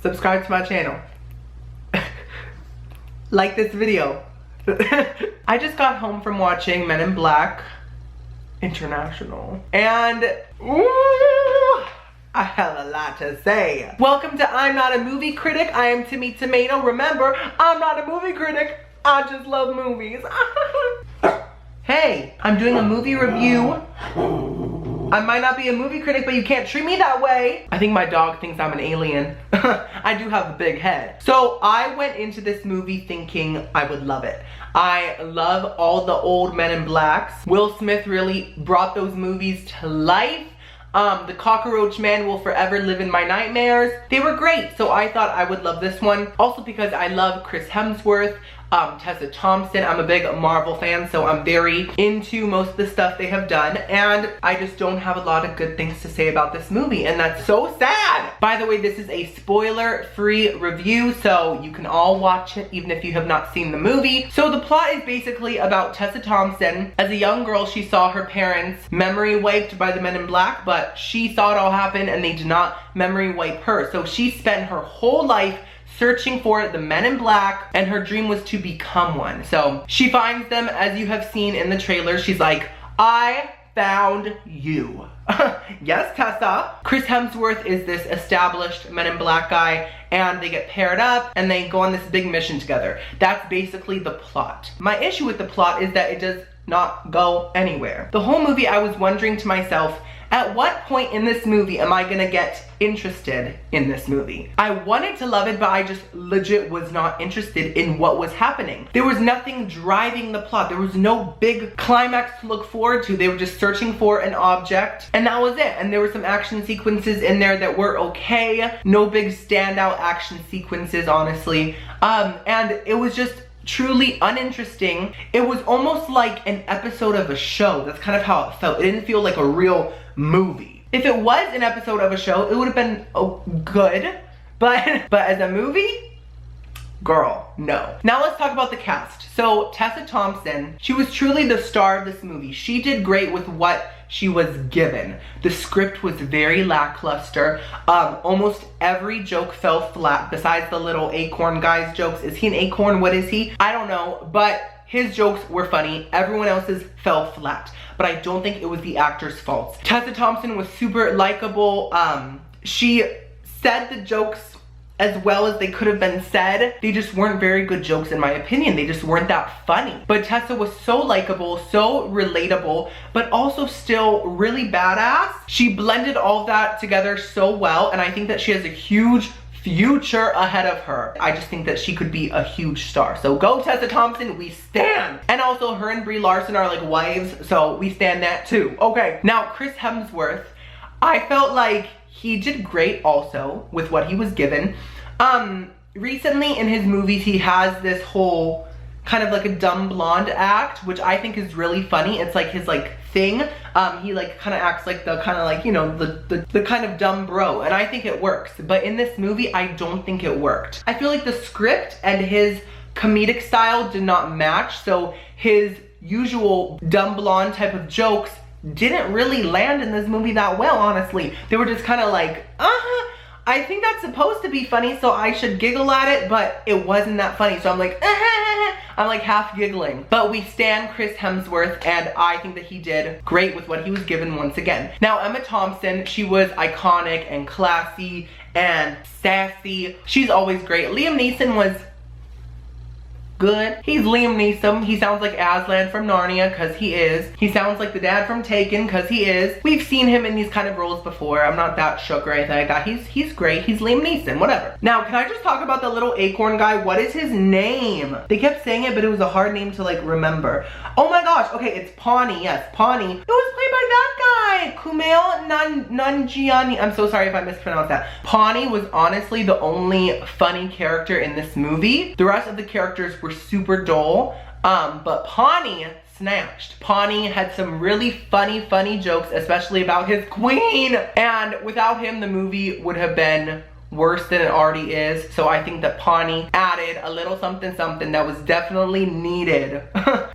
subscribe to my channel, like this video. I just got home from watching Men in Black International, and ooh, I have a lot to say. Welcome to I'm Not a Movie Critic. I am Timmy Tomato. Remember, I'm not a movie critic. I just love movies. Hey, I'm doing a movie review. I might not be a movie critic, but you can't treat me that way. I think my dog thinks I'm an alien. I do have a big head. So I went into this movie thinking I would love it. I love all the old Men in Blacks. Will Smith really brought those movies to life. The Cockroach Man will forever live in my nightmares. They were great, so I thought I would love this one. Also because I love Chris Hemsworth, Tessa Thompson. I'm a big Marvel fan, so I'm very into most of the stuff they have done, and I just don't have a lot of good things to say about this movie, and that's so sad. By the way, this is a spoiler-free review, so you can all watch it even if you have not seen the movie. So the plot is basically about Tessa Thompson. As a young girl, she saw her parents memory wiped by the Men in Black, but she saw it all happen and they did not memory wipe her. So she spent her whole life searching for the Men in Black, and her dream was to become one. So she finds them, as you have seen in the trailer. She's like, I found you. Yes, Tessa. Chris Hemsworth is this established Men in Black guy, and they get paired up and they go on this big mission together. That's basically the plot. My issue with the plot is that it does not go anywhere. The whole movie I was wondering to myself, at what point in this movie am I gonna get interested in this movie? I wanted to love it, but I just legit was not interested in what was happening. There was nothing driving the plot. There was no big climax to look forward to. They were just searching for an object, and that was it. And there were some action sequences in there that were okay. No big standout action sequences, honestly. And it was just truly uninteresting. It was almost like an episode of a show. That's kind of how it felt. It didn't feel like a real movie. If it was an episode of a show, it would have been good, but as a movie, girl, no. Now let's talk about the cast. So Tessa Thompson, she was truly the star of this movie. She did great with what she was given. The script was very lackluster. Almost every joke fell flat besides the little acorn guy's jokes. Is he an acorn? What is he? I don't know, but his jokes were funny. Everyone else's fell flat, but I don't think it was the actor's fault. Tessa Thompson was super likable. She said the jokes as well as they could have been said. They just weren't very good jokes in my opinion. They just weren't that funny. But Tessa was so likable, so relatable, but also still really badass. She blended all of that together so well, and I think that she has a huge future ahead of her. I just think that she could be a huge star. So go Tessa Thompson, we stan. And also her and Brie Larson are like wives, so we stan that too. Okay, now Chris Hemsworth, I felt like he did great also with what he was given. Recently in his movies, he has this whole kind of like a dumb blonde act, which I think is really funny. It's like his like thing. He like kind of acts like the kind of like, you know, the kind of dumb bro, and I think it works. But in this movie, I don't think it worked. I feel like the script and his comedic style did not match, so his usual dumb blonde type of jokes didn't really land in this movie that well, honestly. They were just kind of like, I think that's supposed to be funny, so I should giggle at it, but it wasn't that funny. So I'm like, I'm like half giggling. But we stan Chris Hemsworth, and I think that he did great with what he was given once again. Now, Emma Thompson, she was iconic and classy and sassy. She's always great. Liam Neeson was good. He's Liam Neeson. He sounds like Aslan from Narnia, because he is. He sounds like the dad from Taken, because he is. We've seen him in these kind of roles before. I'm not that shook or anything like that. He's great. He's Liam Neeson, whatever. Now, can I just talk about the little acorn guy? What is his name? They kept saying it, but it was a hard name to like remember. Oh my gosh. Okay, it's Pawnee. Yes, Pawnee. It was played by that guy, Kumail Nanjiani. I'm so sorry if I mispronounced that. Pawnee was honestly the only funny character in this movie. The rest of the characters were super dull, but Pawnee snatched. Pawnee had some really funny jokes, especially about his queen, and without him the movie would have been worse than it already is. So I think that Pawnee added a little something something that was definitely needed.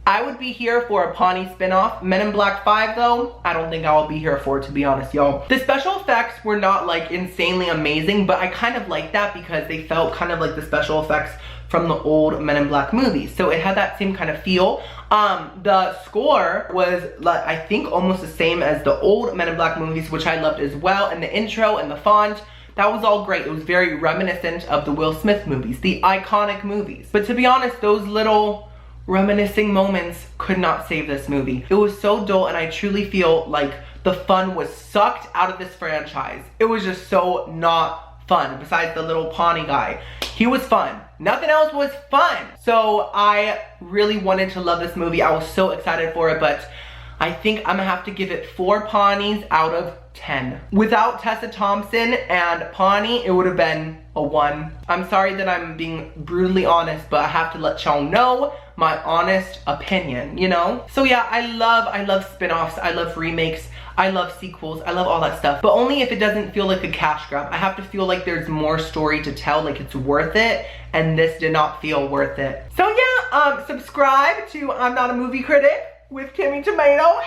I would be here for a Pawnee spinoff. Men in Black 5 though, I don't think I will be here for it, to be honest, y'all. The special effects were not like insanely amazing, but I kind of like that because they felt kind of like the special effects from the old Men in Black movies. So it had that same kind of feel. The score was, like, I think almost the same as the old Men in Black movies, which I loved as well. And the intro and the font, that was all great. It was very reminiscent of the Will Smith movies, the iconic movies. But to be honest, those little reminiscing moments could not save this movie. It was so dull, and I truly feel like the fun was sucked out of this franchise. It was just so not fun, besides the little Pawnee guy. He was fun. Nothing else was fun. So I really wanted to love this movie. I was so excited for it, but I think I'm gonna have to give it 4 Pawnees out of 10. Without Tessa Thompson and Pawnee, it would have been a 1. I'm sorry that I'm being brutally honest, but I have to let y'all know my honest opinion, you know? So yeah, I love spin-offs, I love remakes, I love sequels, I love all that stuff, but only if it doesn't feel like a cash grab. I have to feel like there's more story to tell, like it's worth it, and this did not feel worth it. So yeah, subscribe to I'm Not a Movie Critic with Kimmy Tomato.